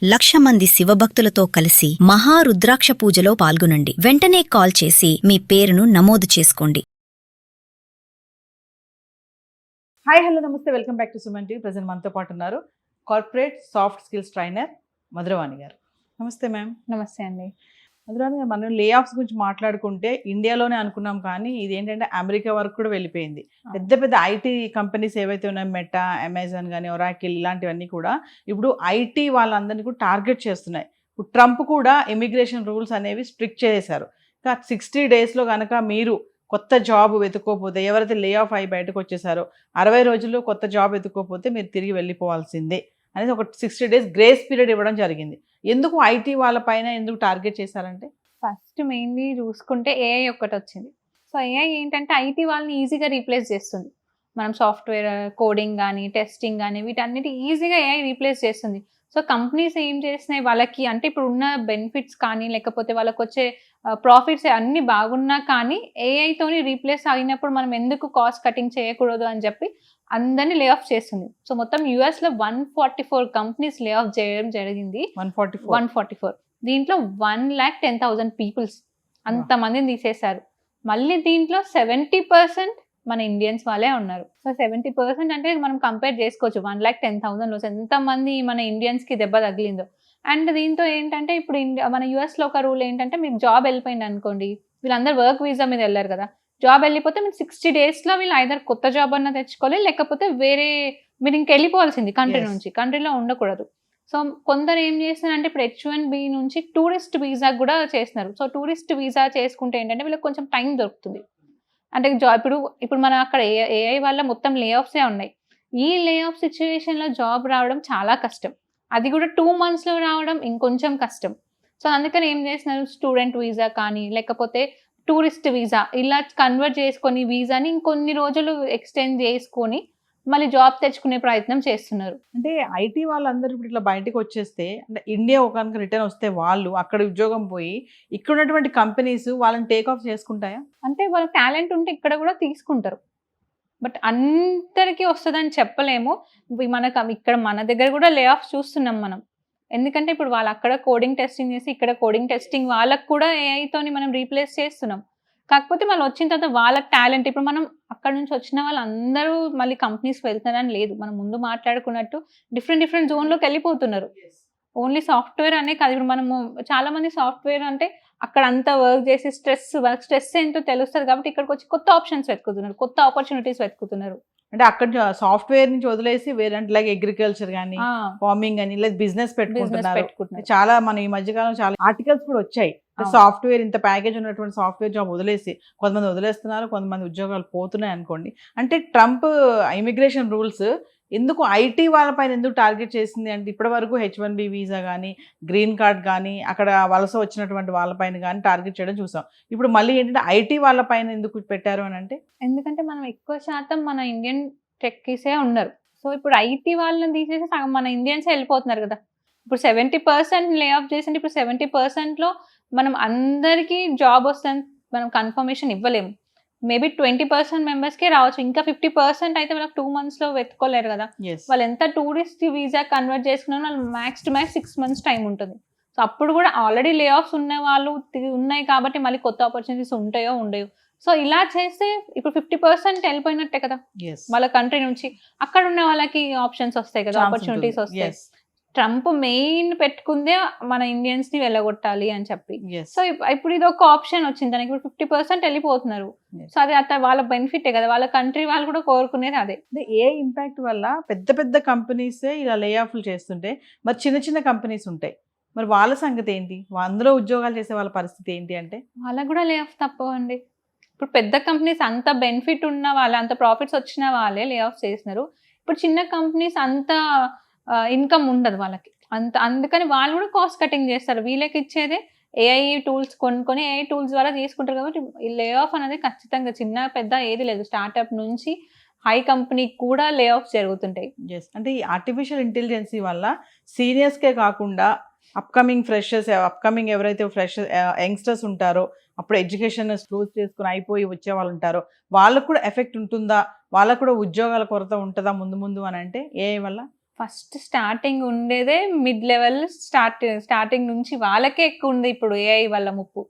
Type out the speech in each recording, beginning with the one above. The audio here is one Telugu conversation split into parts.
1,00,000 మంది శివభక్తులతో కలిసి మహారుద్రాక్ష పూజలో పాల్గొనండి. వెంటనే కాల్ చేసి మీ పేరును నమోదు చేసుకోండి. హాయ్ హలో నమస్తే, welcome back to Suman TV. Present మనతో పాటు ఉన్నారు corporate soft skills trainer Madhuravani గారు. నమస్తే మ్యామ్. నమస్తే అండి. మధురవాణి గారు, మనం లే ఆఫ్స్ గురించి మాట్లాడుకుంటే ఇండియాలోనే అనుకున్నాం, కానీ ఇది ఏంటంటే అమెరికా వరకు కూడా వెళ్ళిపోయింది. పెద్ద పెద్ద ఐటీ కంపెనీస్ ఏవైతే ఉన్నాయో, మెటా, అమెజాన్ కానీ, ఒరాకిల్ ఇలాంటివన్నీ కూడా ఇప్పుడు ఐటీ వాళ్ళందరినీ కూడా టార్గెట్ చేస్తున్నాయి. ఇప్పుడు ట్రంప్ కూడా ఇమిగ్రేషన్ రూల్స్ అనేవి స్ట్రిక్ట్ చేశారు. 60 డేస్లో కనుక మీరు కొత్త జాబ్ వెతుక్కోపోతే, ఎవరైతే లే ఆఫ్ అయ్యి బయటకు వచ్చేసారో 60 రోజుల్లో కొత్త జాబ్ వెతుక్కోపోతే మీరు తిరిగి వెళ్ళిపోవాల్సిందే అనేది ఒక 60 డేస్ గ్రేస్ పీరియడ్ ఇవ్వడం జరిగింది. ఎందుకు ఐటీ వాళ్ళపైన ఎందుకు టార్గెట్ చేశారంటే, ఫస్ట్ మెయిన్లీ చూసుకుంటే ఏఐ ఒక్కటి వచ్చింది. సో ఏఐ ఏంటంటే ఐటీ వాళ్ళని ఈజీగా రీప్లేస్ చేస్తుంది. మనం సాఫ్ట్వేర్ కోడింగ్ కానీ, టెస్టింగ్ కానీ వీటన్నిటి ఈజీగా ఏఐ రీప్లేస్ చేస్తుంది. సో కంపెనీస్ ఏం చేసినాయి, వాళ్ళకి అంటే ఇప్పుడు ఉన్న బెనిఫిట్స్ కానీ, లేకపోతే వాళ్ళకి వచ్చే ప్రాఫిట్స్ అన్నీ బాగున్నా కానీ ఏఐతోని రీప్లేస్ అయినప్పుడు మనం ఎందుకు కాస్ట్ కటింగ్ చేయకూడదు అని చెప్పి అందరినీ లే ఆఫ్ చేస్తుంది. సో మొత్తం యూఎస్లో 144 కంపెనీస్ లే ఆఫ్ చేయడం జరిగింది. 144 దీంట్లో 1,10,000 పీపుల్స్ అంతమందిని తీసేశారు. మళ్ళీ దీంట్లో 70% మన ఇండియన్స్ వాళ్ళే ఉన్నారు. సో 70% అంటే మనం కంపేర్ చేసుకోవచ్చు 1,10,000లో ఎంతమంది మన ఇండియన్స్కి దెబ్బ తగిలిందో. అండ్ దీంతో ఏంటంటే ఇప్పుడు మన యూఎస్లో ఒక రూల్ ఏంటంటే, మీకు జాబ్ వెళ్ళిపోయింది అనుకోండి, వీళ్ళందరూ వర్క్ వీసా మీద వెళ్ళారు కదా, జాబ్ వెళ్ళిపోతే మీరు 60 డేస్లో వీళ్ళు ఐదర్ కొత్త జాబ్ అన్న తెచ్చుకోవాలి, లేకపోతే వేరే మీరు ఇంకెళ్ళిపోవాల్సింది కంట్రీ నుంచి, కంట్రీలో ఉండకూడదు. సో కొందరు ఏం చేస్తున్నారంటే ఇప్పుడు H1B నుంచి టూరిస్ట్ వీసా కూడా చేస్తున్నారు. సో టూరిస్ట్ వీసా చేసుకుంటే ఏంటంటే వీళ్ళకి కొంచెం టైం దొరుకుతుంది. అంటే ఇప్పుడు మనం అక్కడ ఏఐ వల్ల మొత్తం లే ఆఫ్సే ఉన్నాయి. ఈ లే ఆఫ్ సిచ్యువేషన్లో జాబ్ రావడం చాలా కష్టం. అది కూడా 2 monthsలో రావడం ఇంకొంచెం కష్టం. సో అందుకని ఏం చేస్తున్నారు, స్టూడెంట్ వీసా కానీ, లేకపోతే టూరిస్ట్ వీసా ఇలా కన్వర్ట్ చేసుకొని వీసాని ఇంకొన్ని రోజులు ఎక్స్టెండ్ చేసుకొని మళ్ళీ జాబ్ తెచ్చుకునే ప్రయత్నం చేస్తున్నారు. అంటే ఐటీ వాళ్ళందరూ ఇప్పుడు ఇట్లా బయటకు వచ్చేస్తే, అంటే ఇండియా ఒక కనుక రిటర్న్ వస్తే వాళ్ళు అక్కడ ఉద్యోగం పోయి ఇక్కడ ఉన్నటువంటి కంపెనీస్ వాళ్ళని టేక్ ఆఫ్ చేసుకుంటాయా? అంటే వాళ్ళ టాలెంట్ ఉంటే ఇక్కడ కూడా తీసుకుంటారు, బట్ అందరికీ వస్తుందని చెప్పలేము. మనకు ఇక్కడ మన దగ్గర కూడా లే ఆఫ్ చూస్తున్నాం మనం. ఎందుకంటే ఇప్పుడు వాళ్ళు అక్కడ కోడింగ్ టెస్టింగ్ చేసి ఇక్కడ కోడింగ్ టెస్టింగ్ వాళ్ళకు కూడా ఏఐతోని మనం రీప్లేస్ చేస్తున్నాం. కాకపోతే వాళ్ళు వచ్చిన తర్వాత వాళ్ళ టాలెంట్, ఇప్పుడు మనం అక్కడ నుంచి వచ్చిన వాళ్ళందరూ మళ్ళీ కంపెనీస్కి వెళ్తున్నారని లేదు. మనం ముందు మాట్లాడుకున్నట్టు డిఫరెంట్ జోన్లోకి వెళ్ళిపోతున్నారు. ఓన్లీ సాఫ్ట్వేర్ అనే కాదు, ఇప్పుడు మనము చాలా మంది సాఫ్ట్వేర్ అంటే అక్కడ అంతా వర్క్ చేసి వర్క్ స్ట్రెస్ ఏంటో తెలుస్తుంది కాబట్టి ఇక్కడికి వచ్చి కొత్త ఆప్షన్స్ వెతుకుతున్నారు, కొత్త ఆపర్చునిటీస్ వెతుకుతున్నారు. అంటే అక్కడ సాఫ్ట్వేర్ నుంచి వదిలేసి వేరే అంటే లైక్ అగ్రికల్చర్ కానీ, ఫార్మింగ్ అని, లేదా బిజినెస్ పెట్టుకుంటున్నారు. చాలా మన ఈ మధ్యకాలం చాలా ఆర్టికల్స్ కూడా వచ్చాయి, సాఫ్ట్వేర్ ఇంత ప్యాకేజ్ ఉన్నటువంటి సాఫ్ట్వేర్ జాబ్ వదిలేసి కొంతమంది వదిలేస్తున్నారు, కొంతమంది ఉద్యోగాలు పోతున్నాయి అనుకోండి. అంటే ట్రంప్ ఇమిగ్రేషన్ రూల్స్ ఎందుకు ఐటీ వాళ్ళపైన ఎందుకు టార్గెట్ చేసింది అంటే, ఇప్పటి వరకు H1B వీసా కానీ, గ్రీన్ కార్డ్ కానీ, అక్కడ వలస వచ్చినటువంటి వాళ్ళపైన కానీ టార్గెట్ చేయడం చూసాం. ఇప్పుడు మళ్ళీ ఏంటంటే ఐటీ వాళ్ళపైన ఎందుకు పెట్టారు అని అంటే, ఎందుకంటే మనం ఎక్కువ శాతం మన ఇండియన్ టెక్కీసే ఉన్నారు. సో ఇప్పుడు ఐటీ వాళ్ళని తీసేసి సగం మన ఇండియన్సే వెళ్ళిపోతున్నారు కదా. ఇప్పుడు 70% లే ఆఫ్ చేసి, ఇప్పుడు 70%లో మనం అందరికీ జాబ్ వస్తుందని మనం కన్ఫర్మేషన్ ఇవ్వలేము. మేబీ 20% మెంబర్స్కే రావచ్చు, ఇంకా 50% అయితే వాళ్ళకి 2 monthsలో వెతుకోలేరు కదా. వాళ్ళు ఎంత టూరిస్ట్ వీసా కన్వర్ట్ చేసుకున్నా వాళ్ళు max to max 6 months time ఉంటుంది. సో అప్పుడు కూడా ఆల్రెడీ లే ఆఫ్స్ ఉన్న వాళ్ళు ఉన్నాయి కాబట్టి మళ్ళీ కొత్త ఆపర్చునిటీస్ ఉంటాయో ఉండయో. సో ఇలా చేస్తే ఇప్పుడు 50% వెళ్ళిపోయినట్టే కదా వాళ్ళ కంట్రీ నుంచి. అక్కడ ఉన్న వాళ్ళకి ఆప్షన్స్ వస్తాయి కదా, ఆపర్చునిటీస్ వస్తాయి. ట్రంప్ మెయిన్ పెట్టుకుందే మన ఇండియన్స్ ని వెళ్ళగొట్టాలి అని చెప్పి. సో ఇప్పుడు ఇది ఒక ఆప్షన్ వచ్చింది దానికి. ఇప్పుడు 50% వెళ్ళిపోతున్నారు. సో అది వాళ్ళ బెనిఫిటే కదా, వాళ్ళ కంట్రీ వాళ్ళు కూడా కోరుకునేది అదే. ఏ ఇంపాక్ట్ వల్ల పెద్ద పెద్ద కంపెనీస్ ఇలా లే ఆఫ్లు చేస్తుంటే, మరి చిన్న చిన్న కంపెనీస్ ఉంటాయి, మరి వాళ్ళ సంగతి ఏంటి? అందులో ఉద్యోగాలు చేసే వాళ్ళ పరిస్థితి ఏంటి అంటే, వాళ్ళకు కూడా లే ఆఫ్ తప్పవండి. ఇప్పుడు పెద్ద కంపెనీస్ అంత బెనిఫిట్ ఉన్న వాళ్ళే, అంత ప్రాఫిట్స్ వచ్చిన వాళ్ళే లే ఆఫ్ చేస్తున్నారు. ఇప్పుడు చిన్న కంపెనీస్ అంత ఇన్కమ్ ఉండదు వాళ్ళకి అందుకని వాళ్ళు కూడా కాస్ట్ కటింగ్ చేస్తారు. వీళ్ళకి ఇచ్చేదే ఏఐ టూల్స్ కొనుక్కొని ఏఐ టూల్స్ ద్వారా తీసుకుంటారు. కాబట్టి లే ఆఫ్ అనేది ఖచ్చితంగా చిన్న పెద్ద ఏది లేదు, స్టార్ట్అప్ నుంచి హై కంపెనీ కూడా లే ఆఫ్ జరుగుతుంటాయి. అంటే ఈ ఆర్టిఫిషియల్ ఇంటెలిజెన్సీ వల్ల సీనియర్స్కే కాకుండా అప్కమింగ్ ఫ్రెషర్స్, అప్కమింగ్ ఎవరైతే ఫ్రెషర్స్ యంగ్స్టర్స్ ఉంటారో, అప్పుడు ఎడ్యుకేషన్ క్లోజ్ చేసుకుని అయిపోయి వచ్చే వాళ్ళు ఉంటారో, వాళ్ళకు కూడా ఎఫెక్ట్ ఉంటుందా? వాళ్ళకు కూడా ఉద్యోగాల కొరత ఉంటుందా ముందు ముందు అని అంటే ఏఐ వల్ల? ఫస్ట్ స్టార్టింగ్ ఉండేదే మిడ్ లెవెల్ స్టార్టింగ్ నుంచి వాళ్ళకే ఎక్కువ ఉంది ఇప్పుడు ఏఐ వల్ల ముప్పు.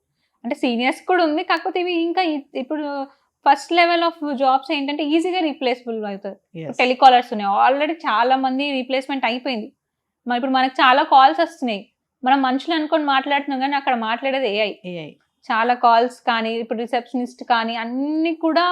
అంటే సీనియర్స్ కూడా ఉంది, కాకపోతే ఇవి ఇంకా ఇప్పుడు ఫస్ట్ లెవెల్ ఆఫ్ జాబ్స్ ఏంటంటే ఈజీగా రీప్లేసబుల్ అవుతారు. Yes. టెలికాలర్స్ ఉన్నాయి, ఆల్రెడీ చాలా మంది రీప్లేస్మెంట్ అయిపోయింది. మరి ఇప్పుడు మనకు చాలా కాల్స్ వస్తున్నాయి, మనం మనుషులు అనుకొని మాట్లాడుతున్నాం కానీ అక్కడ మాట్లాడేది ఏఐ. AI. చాలా కాల్స్ కానీ ఇప్పుడు రిసెప్షనిస్ట్ కానీ అన్ని కూడా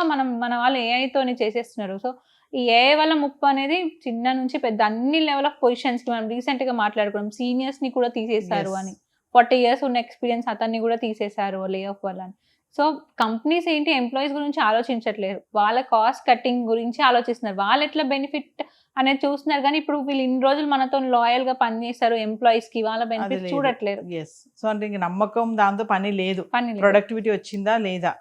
మన వాళ్ళు ఏఐతోనే చేసేస్తున్నారు. సో ఈ ఏఐ వల్ల ముప్పు అనేది చిన్న నుంచి పెద్ద అన్ని లెవెల్ ఆఫ్ పొజిషన్స్ కి మనం రీసెంట్ గా మాట్లాడుకున్నాం, సీనియర్స్ ని కూడా తీసేశారు Yes. అని. 40 years ఉన్న ఎక్స్పీరియన్స్ అతన్ని కూడా తీసేశారు లే ఆఫ్ వల్ల అని. సో కంపెనీస్ ఏంటి ఎంప్లాయీస్ గురించి ఆలోచించట్లేదు, వాళ్ళ కాస్ట్ కట్టింగ్ గురించి ఆలోచిస్తున్నారు, వాళ్ళు ఎట్లా బెనిఫిట్ అనేది చూస్తున్నారు. కానీ ఇప్పుడు వీళ్ళు ఇన్ని రోజులు మనతో లాయల్ గా పనిచేస్తారు ఎంప్లాయీస్ కి, వాళ్ళ అది బెనిఫిట్ లేదు. చూడట్లేదు. Yes. సో అంటే ఇంక నమ్మకం దాంతో పని లేదు, పని లేదు. ప్రొడక్టివిటీ వచ్చిందా లేదా.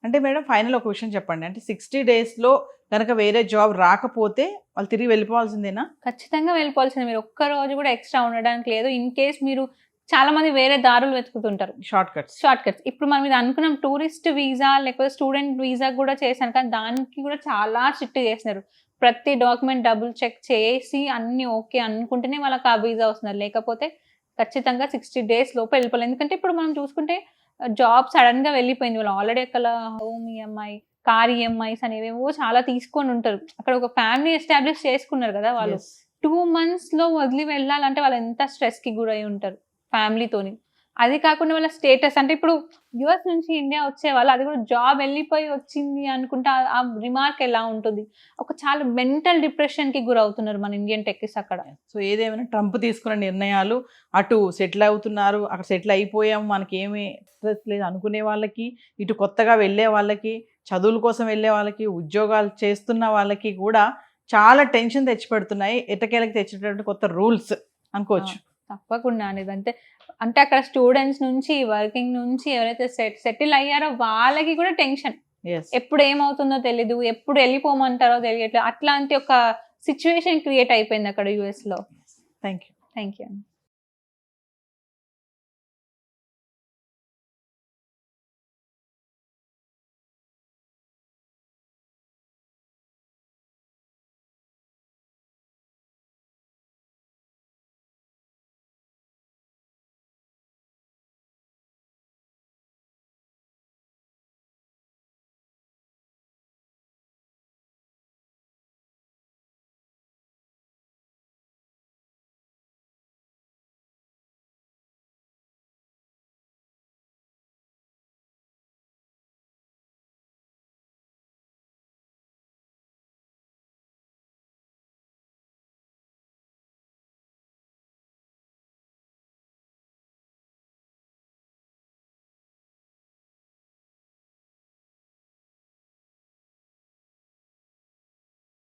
అంటే మేడం ఫైనల్ ఒక విషయం చెప్పండి, అంటే 60 days లో కనుక వేరే జాబ్ రాకపోతే వాళ్ళు తిరిగి వెళ్ళిపోవాల్సిందేనా? ఖచ్చితంగా వెళ్ళిపోవాల్సింది, మీరు ఒక్క రోజు కూడా ఎక్స్ట్రా ఉండడానికి లేదు. ఇన్ కేస్ మీరు చాలా మంది వేరే దారులు వెతుకుతుంటారు, షార్ట్ కట్స్. ఇప్పుడు మనం ఇది అనుకున్నాం టూరిస్ట్ వీసా లేకపోతే స్టూడెంట్ వీసా కూడా చేశాను, కానీ దానికి కూడా చాలా స్ట్రిక్ట్ చేస్తున్నారు. ప్రతి డాక్యుమెంట్ డబుల్ చెక్ చేసి అన్ని ఓకే అనుకుంటేనే వాళ్ళకి ఆ వీసా వస్తున్నారు, లేకపోతే ఖచ్చితంగా 60 days లోపు వెళ్ళిపోవాలి. ఎందుకంటే ఇప్పుడు మనం చూసుకుంటే జాబ్ సడన్ గా వెళ్ళిపోయింది, వాళ్ళు ఆల్రెడీ అక్కడ హోమ్ ఈఎంఐ, కార్ ఈఎంఐస్ అనేవేవో చాలా తీసుకొని ఉంటారు, అక్కడ ఒక ఫ్యామిలీ ఎస్టాబ్లిష్ చేసుకున్నారు కదా వాళ్ళు. 2 months లో వదిలి వెళ్ళాలంటే వాళ్ళు ఎంత స్ట్రెస్ కి గురై ఉంటారు ఫ్యామిలీతోని. అది కాకుండా వాళ్ళ స్టేటస్ అంటే ఇప్పుడు యుఎస్ నుంచి ఇండియా వచ్చే వాళ్ళు, అది కూడా జాబ్ వెళ్ళిపోయి వచ్చింది అనుకుంటే ఆ రిమార్క్ ఎలా ఉంటుంది, ఒక చాలా మెంటల్ డిప్రెషన్ కి గురవుతున్నారు మన ఇండియన్ టెక్కీస్ అక్కడ. సో ఏదేమైనా ట్రంప్ తీసుకున్న నిర్ణయాలు, అటు సెటిల్ అవుతున్నారు, అక్కడ సెటిల్ అయిపోయాము మనకి ఏమీ స్ట్రెస్ లేదు అనుకునే వాళ్ళకి, ఇటు కొత్తగా వెళ్ళే వాళ్ళకి, చదువుల కోసం వెళ్ళే వాళ్ళకి, ఉద్యోగాలు చేస్తున్న వాళ్ళకి కూడా చాలా టెన్షన్ తెచ్చిపెడుతున్నాయి, ఎట్టకేలకు తెచ్చేటటువంటి కొత్త రూల్స్ అనుకోవచ్చు. తప్పకుండా అనేది అంటే అక్కడ స్టూడెంట్స్ నుంచి వర్కింగ్ నుంచి ఎవరైతే సెటిల్ అయ్యారో వాళ్ళకి కూడా టెన్షన్, Yes. ఎప్పుడు ఏమవుతుందో తెలీదు, ఎప్పుడు వెళ్ళిపోమంటారో తెలియట్లేదు, అట్లాంటి ఒక సిచ్యువేషన్ క్రియేట్ అయిపోయింది అక్కడ యుఎస్ లో. Thank you. Thank you.